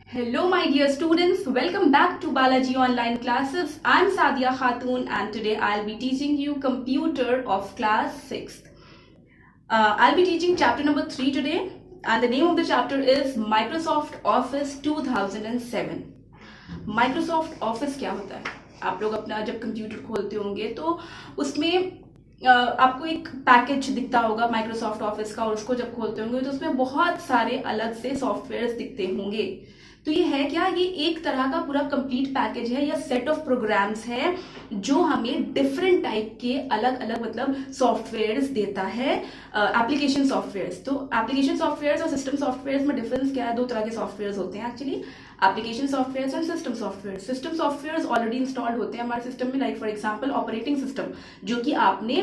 Hello, my dear students. Welcome back to Balaji Online Classes. I'm Sadia Khatun, and today I'll be teaching you computer of class 6th. I'll be teaching chapter number 3 today, and the name of the chapter is Microsoft Office 2007. Microsoft Office क्या होता है? आप लोग अपना जब computer खोलते होंगे तो उसमें आपको एक पैकेज दिखता होगा माइक्रोसॉफ्ट ऑफिस का, और उसको जब खोलते होंगे तो उसमें बहुत सारे अलग से सॉफ्टवेयर्स दिखते होंगे। तो ये है क्या? ये एक तरह का पूरा कंप्लीट पैकेज है या सेट ऑफ प्रोग्राम्स है जो हमें डिफरेंट टाइप के अलग अलग मतलब सॉफ्टवेयर्स देता है, एप्लीकेशन सॉफ्टवेयर्स। तो एप्लीकेशन सॉफ्टवेयर्स और सिस्टम सॉफ्टवेयर्स में डिफरेंस क्या है? दो तरह के सॉफ्टवेयर्स होते हैं actually, application softwares and system software. System softwares already installed होते हैं हमारे सिस्टम में, like for example operating system, जो कि आपने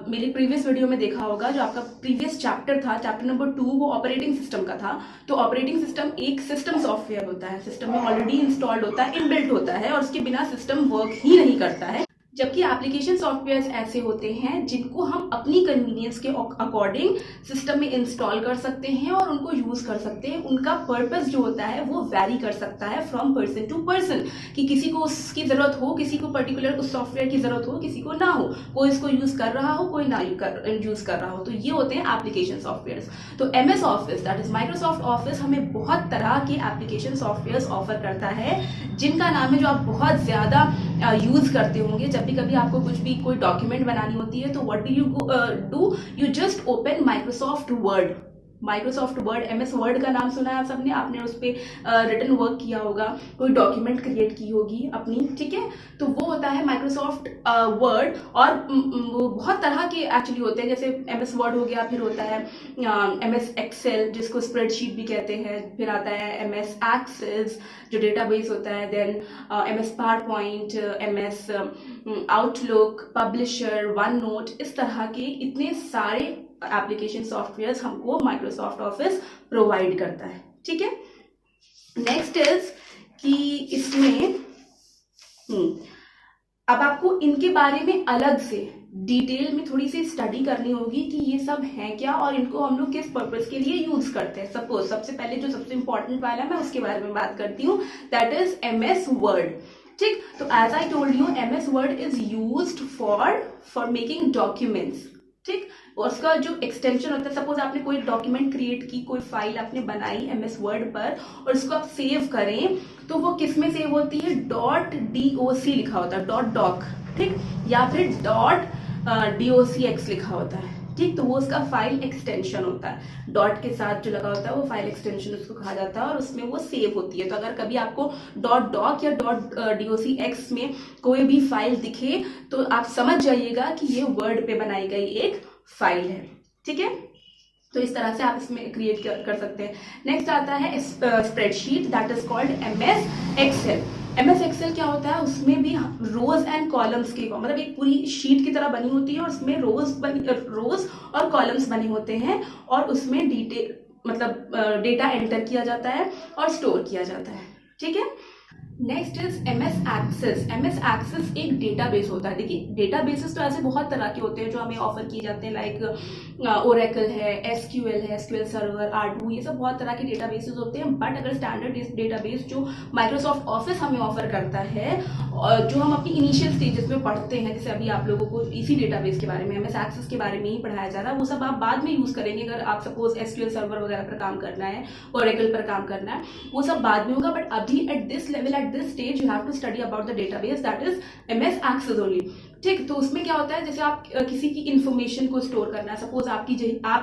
मेरे प्रीवियस वीडियो में देखा होगा। जो आपका प्रीवियस चैप्टर था, चैप्टर नंबर 2, वो ऑपरेटिंग सिस्टम का था। तो ऑपरेटिंग सिस्टम एक सिस्टम सॉफ्टवेयर होता है, सिस्टम में ऑलरेडी इंस्टॉल्ड होता है, इनबिल्ट होता है, और उसके बिना सिस्टम वर्क ही नहीं करता है। जबकि एप्लीकेशन सॉफ्टवेयर्स ऐसे होते हैं जिनको हम अपनी कन्वीनियंस के अकॉर्डिंग सिस्टम में इंस्टॉल कर सकते हैं और उनको यूज कर सकते हैं। उनका पर्पस जो होता है वो वैरी कर सकता है फ्रॉम पर्सन टू पर्सन, कि किसी को उसकी जरूरत हो, किसी को पर्टिकुलर उस सॉफ्टवेयर की जरूरत हो, किसी को ना हो, कोई इसको यूज कर रहा हो, कोई ना यूज कर रहा हो। तो ये होते हैं एप्लीकेशन सॉफ्टवेयर्स। तो MS office, that is Microsoft office, हमें बहुत तरह के एप्लीकेशन सॉफ्टवेयर्स ऑफर करता है, जिनका नाम है जो आप बहुत ज्यादा यूज करते होंगे। जब भी कभी आपको कुछ भी कोई डॉक्यूमेंट बनानी होती है तो what do you just open Microsoft word. Microsoft word, MS word का नाम सुना है आप सबने, आपने उस पर रिटन वर्क किया होगा, कोई डॉक्यूमेंट क्रिएट की होगी अपनी, ठीक है? तो वो होता है माइक्रोसॉफ्ट वर्ड। और वो बहुत तरह के एक्चुअली होते हैं, जैसे MS वर्ड हो गया, फिर होता है MS एक्सेल जिसको स्प्रेडशीट भी कहते हैं, फिर आता है MS एक्सेस जो डेटाबेस होता है, then MS PowerPoint, MS Outlook, Publisher, OneNote, इस तरह के इतने सारे एप्लीकेशन सॉफ्टवेयर्स हमको माइक्रोसॉफ्ट ऑफिस प्रोवाइड करता है, ठीक है? नेक्स्ट इज कि इसमें अब आपको इनके बारे में अलग से डिटेल में थोड़ी सी स्टडी करनी होगी कि ये सब हैं क्या और इनको हम लोग किस पर्पस के लिए यूज करते हैं। सपोज सबसे पहले जो सबसे इंपॉर्टेंट वाला है, मैं उसके बारे में बात करती हूँ, दैट इज MS वर्ड, ठीक? तो as I told you, MS Word is used for making documents, ठीक? और उसका जो एक्सटेंशन होता है, सपोज आपने कोई डॉक्यूमेंट क्रिएट की, कोई फाइल आपने बनाई MS वर्ड पर, और उसको आप सेव करें तो वो किस में सेव होती है? .doc लिखा होता है, .doc, ठीक? या फिर .docx लिखा होता है, ठीक? तो वो उसका फाइल एक्सटेंशन होता है, डॉट के साथ जो लगा होता है वो फाइल एक्सटेंशन उसको कहा जाता है, और उसमें वो सेव होती है। तो अगर कभी आपको .doc या .docx में कोई भी फाइल दिखे तो आप समझ जाइएगा कि ये वर्ड पे बनाई गई एक फाइल है, ठीक है? तो इस तरह से आप इसमें क्रिएट कर सकते हैं। नेक्स्ट आता है spreadsheet, that is called MS Excel. MS Excel क्या होता है? उसमें भी रोज एंड कॉलम्स के, मतलब एक पूरी शीट की तरह बनी होती है, और उसमें रोज और कॉलम्स बने होते हैं, और उसमें डिटेल मतलब डेटा एंटर किया जाता है और स्टोर किया जाता है, ठीक है? Next is MS Access. MS Access एक डेटाबेस होता है। देखिए, डेटाबेसेस तो ऐसे बहुत तरह के होते हैं जो हमें ऑफर किए जाते हैं, लाइक ओरेकल है, SQL है, SQL सर्वर, R2, ये सब बहुत तरह के डेटाबेसेस होते हैं। बट अगर स्टैंडर्ड डेटाबेस जो माइक्रोसॉफ्ट ऑफिस हमें ऑफर करता है, जो हम अपनी इनिशियल स्टेजेस में पढ़ते हैं, जैसे अभी आप लोगों को इसी डेटाबेस के बारे में, MS एक्सेस के बारे में ही पढ़ाया जा रहा है, वो सब आप बाद में यूज करेंगे। अगर आप सपोज SQL सर्वर वगैरह पर काम करना है, ओरेकल पर काम करना है, वो सब बाद में होगा। बट अभी at this level, at this stage you have to study about the database, that is MS access only, ठीक? तो उसमें क्या होता है, जैसे आप किसी की इंफॉर्मेशन को स्टोर करना है, सपोज आपकी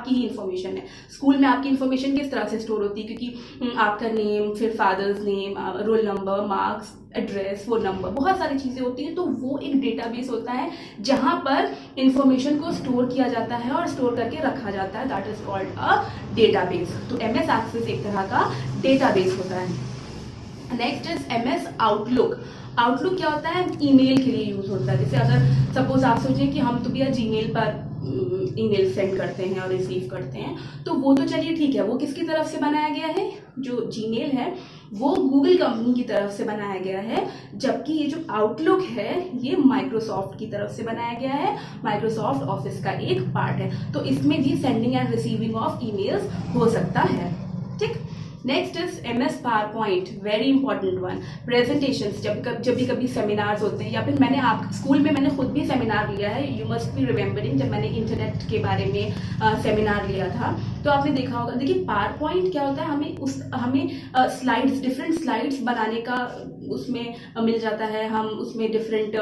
ही इंफॉर्मेशन है। स्कूल में आपकी इंफॉर्मेशन किस तरह से स्टोर होती है? क्योंकि आपका नेम, फिर father's name, roll number, marks, address, phone number, बहुत सारी चीजें होती हैं। तो वो एक डेटाबेस होता है जहां पर इंफॉर्मेशन को स्टोर किया जाता है और स्टोर करके रखा जाता है, that is called a database. तो MS एक्सेस एक तरह का डेटाबेस होता है। Next is MS outlook. Outlook क्या होता है? ईमेल के लिए यूज होता है। जैसे अगर सपोज आप सोचें कि हम तो भैया जीमेल पर ईमेल सेंड करते हैं और रिसीव करते हैं, तो वो तो चलिए ठीक है, वो किसकी तरफ से बनाया गया है? जो जीमेल है वो गूगल कंपनी की तरफ से बनाया गया है, जबकि ये जो आउटलुक है ये माइक्रोसॉफ्ट की तरफ से बनाया गया है, माइक्रोसॉफ्ट ऑफिस का एक पार्ट है। तो इसमें भी sending end receiving of emails हो सकता है, ठीक? Next is MS PowerPoint, very important one. Presentations, जब भी कभी सेमिनार्स होते हैं, या फिर मैंने आप स्कूल में मैंने खुद भी सेमिनार लिया है. यू मस्ट बी रिमेम्बरिंग, जब मैंने इंटरनेट के बारे में सेमिनार लिया था तो आपने देखा होगा. देखिए PowerPoint क्या होता है, हमें स्लाइड्स, डिफरेंट स्लाइड्स बनाने का उसमें मिल जाता है. हम उसमें डिफरेंट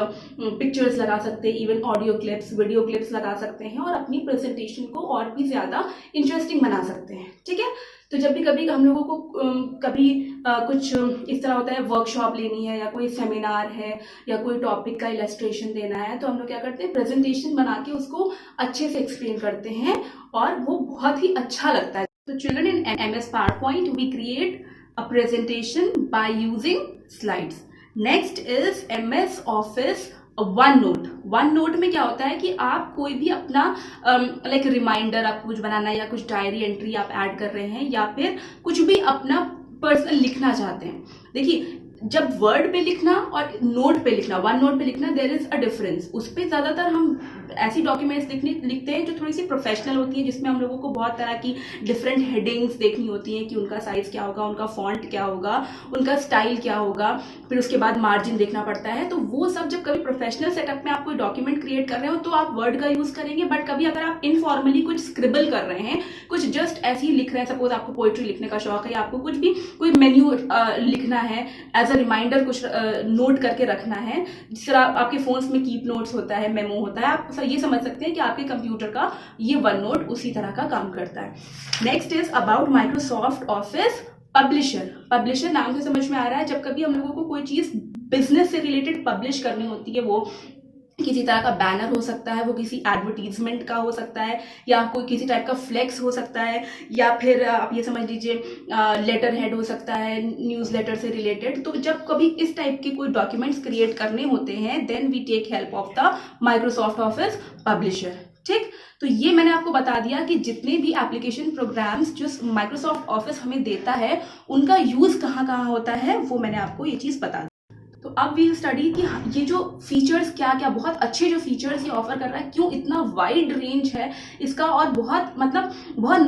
पिक्चर्स लगा सकते हैं, even audio clips, video clips लगा सकते हैं और अपनी प्रेजेंटेशन को और भी ज़्यादा इंटरेस्टिंग बना सकते हैं. ठीक है. तो जब भी कभी हम लोगों को कभी कुछ इस तरह होता है, वर्कशॉप लेनी है या कोई सेमिनार है या कोई टॉपिक का इलस्ट्रेशन देना है, तो हम लोग क्या करते हैं, प्रेजेंटेशन बना के उसको अच्छे से एक्सप्लेन करते हैं और वो बहुत ही अच्छा लगता है. तो children, in MS PowerPoint we create a presentation by using slides. Next is MS Office one note में क्या होता है कि आप कोई भी अपना लाइक रिमाइंडर, आपको कुछ बनाना है या कुछ डायरी एंट्री आप ऐड कर रहे हैं या फिर कुछ भी अपना पर्सनल लिखना चाहते हैं. देखिए, जब वर्ड पे लिखना और नोट पे लिखना, वन नोट पे लिखना, देयर इज अ डिफरेंस. उस पर ज़्यादातर हम ऐसी डॉक्यूमेंट्स लिखते हैं जो थोड़ी सी प्रोफेशनल होती है, जिसमें हम लोगों को बहुत तरह की डिफरेंट हेडिंग्स देखनी होती हैं कि उनका साइज क्या होगा, उनका फॉन्ट क्या होगा, उनका स्टाइल क्या होगा, फिर उसके बाद मार्जिन देखना पड़ता है. तो वो सब जब कभी प्रोफेशनल सेटअप में आप कोई डॉक्यूमेंट क्रिएट कर रहे हो तो आप वर्ड का यूज़ करेंगे. बट कभी अगर आप इनफॉर्मली कुछ स्क्रिबल कर रहे हैं, कुछ जस्ट ऐसे ही लिख रहे हैं, सपोज आपको पोइट्री लिखने का शौक है या आपको कुछ भी कोई मेन्यू लिखना है, एज अ रिमाइंडर कुछ नोट करके रखना है, जिस तरह आपके फोन्स में कीप नोट्स होता है, मेमो होता है, आप ये समझ सकते हैं कि आपके कंप्यूटर का ये वन नोट उसी तरह का काम करता है. Next is about Microsoft Office publisher. Publisher नाम से समझ में आ रहा है, जब कभी हम लोगों को कोई चीज बिजनेस से रिलेटेड पब्लिश करनी होती है, वो किसी तरह का बैनर हो सकता है, वो किसी एडवर्टीजमेंट का हो सकता है, या कोई किसी टाइप का फ्लेक्स हो सकता है, या फिर आप ये समझ लीजिए लेटर हेड हो सकता है, न्यूज़ लेटर से रिलेटेड. तो जब कभी इस टाइप के कोई डॉक्यूमेंट्स क्रिएट करने होते हैं, then we take help of the Microsoft Office Publisher. ठीक. तो ये मैंने आपको बता दिया कि जितने भी एप्लीकेशन प्रोग्राम्स जो माइक्रोसॉफ्ट ऑफिस हमें देता है, उनका यूज़ कहाँ कहाँ होता है, वो मैंने आपको ये चीज़ बता दी. तो अब वील स्टडी कि ये जो फीचर्स क्या क्या बहुत अच्छे जो फीचर्स ये ऑफर कर रहा है, क्यों इतना वाइड रेंज है इसका, और बहुत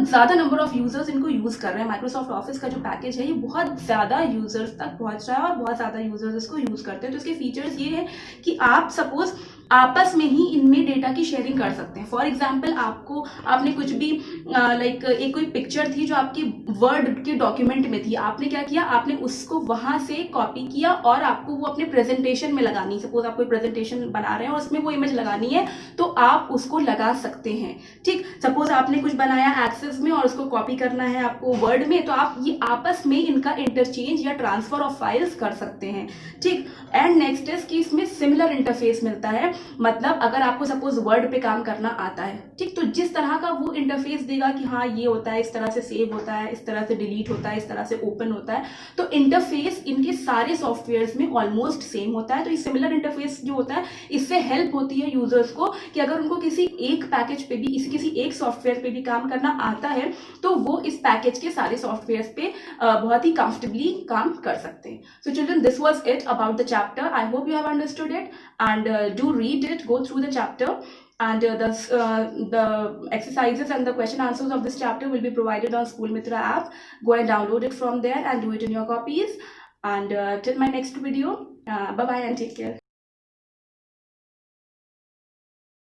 ज़्यादा नंबर ऑफ यूजर्स इनको यूज़ कर रहे हैं. माइक्रोसॉफ्ट ऑफिस का जो पैकेज है ये बहुत ज़्यादा यूजर्स तक पहुंच रहा है और बहुत ज़्यादा यूजर्स इसको यूज़ करते हैं. तो इसके फीचर्स ये है कि आप सपोज आपस में ही इनमें डेटा की शेयरिंग कर सकते हैं. फॉर एग्जाम्पल, आपने कुछ भी लाइक एक कोई पिक्चर थी जो आपकी वर्ड के डॉक्यूमेंट में थी, आपने क्या किया, आपने उसको वहां से कॉपी किया और आपको वो अपने प्रेजेंटेशन में लगानी. सपोज आप कोई प्रेजेंटेशन बना रहे हैं और उसमें वो इमेज लगानी है, तो आप उसको लगा सकते हैं. ठीक. सपोज आपने कुछ बनाया एक्सेस में और उसको कॉपी करना है आपको वर्ड में, तो आप ये आपस में इनका इंटरचेंज या ट्रांसफर ऑफ फाइल्स कर सकते हैं. ठीक. एंड नेक्स्ट इज कि इसमें सिमिलर इंटरफेस मिलता है. मतलब अगर आपको सपोज वर्ड पे काम करना आता है, ठीक, तो जिस तरह का वो इंटरफेस देगा कि हाँ ये होता है, इस तरह से सेव होता है, इस तरह से डिलीट होता है, इस तरह से ओपन होता है, तो इंटरफेस इनके सारे सॉफ्टवेयर्स में ऑलमोस्ट सेम होता है. तो ये सिमिलर इंटरफेस जो होता है, इससे हेल्प होती है यूजर्स को कि अगर उनको किसी एक पैकेज पे भी, किसी एक सॉफ्टवेयर पे भी काम करना आता है, तो वो इस पैकेज के सारे सॉफ्टवेयर पे बहुत ही कंफर्टेबली काम कर सकते हैं. So children, this was it about the chapter. I hope you have understood it and do read it, go through the chapter, and the exercises and the question answers of this chapter will be provided on School Mitra app. Go and download it from there and do it in your copies. And till my next video, bye bye and take care.